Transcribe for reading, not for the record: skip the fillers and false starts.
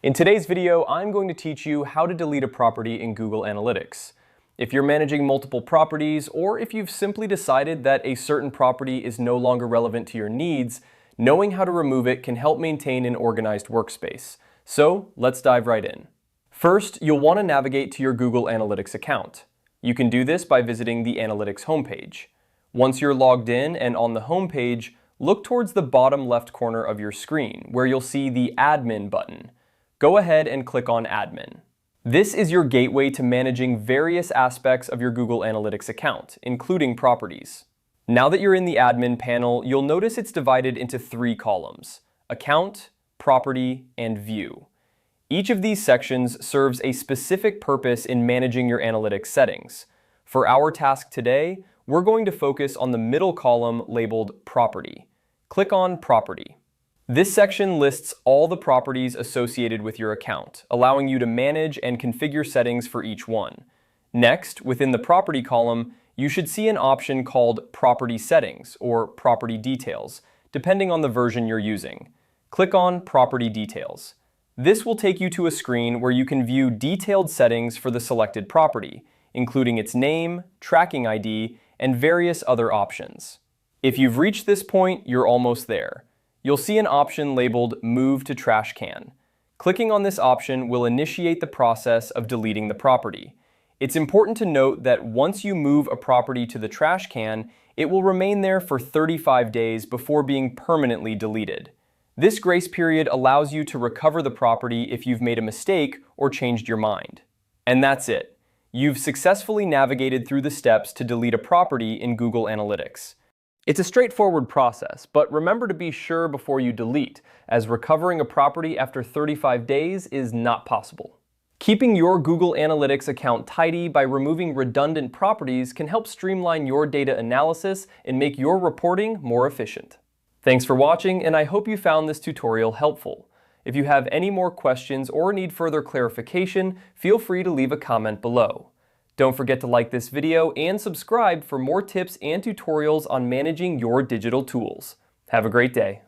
In today's video, I'm going to teach you how to delete a property in Google Analytics. If you're managing multiple properties, or if you've simply decided that a certain property is no longer relevant to your needs, knowing how to remove it can help maintain an organized workspace. So let's dive right in. First, you'll want to navigate to your Google Analytics account. You can do this by visiting the Analytics homepage. Once you're logged in and on the homepage, look towards the bottom left corner of your screen, where you'll see the Admin button. Go ahead and click on Admin. This is your gateway to managing various aspects of your Google Analytics account, including properties. Now that you're in the Admin panel, you'll notice it's divided into 3 columns: Account, Property, and View. Each of these sections serves a specific purpose in managing your analytics settings. For our task today, we're going to focus on the middle column labeled Property. Click on Property. This section lists all the properties associated with your account, allowing you to manage and configure settings for each one. Next, within the Property column, you should see an option called Property Settings or Property Details, depending on the version you're using. Click on Property Details. This will take you to a screen where you can view detailed settings for the selected property, including its name, tracking ID, and various other options. If you've reached this point, you're almost there. You'll see an option labeled Move to Trash Can. Clicking on this option will initiate the process of deleting the property. It's important to note that once you move a property to the trash can, it will remain there for 35 days before being permanently deleted. This grace period allows you to recover the property if you've made a mistake or changed your mind. And that's it. You've successfully navigated through the steps to delete a property in Google Analytics. It's a straightforward process, but remember to be sure before you delete, as recovering a property after 35 days is not possible. Keeping your Google Analytics account tidy by removing redundant properties can help streamline your data analysis and make your reporting more efficient. Thanks for watching, and I hope you found this tutorial helpful. If you have any more questions or need further clarification, feel free to leave a comment below. Don't forget to like this video and subscribe for more tips and tutorials on managing your digital tools. Have a great day.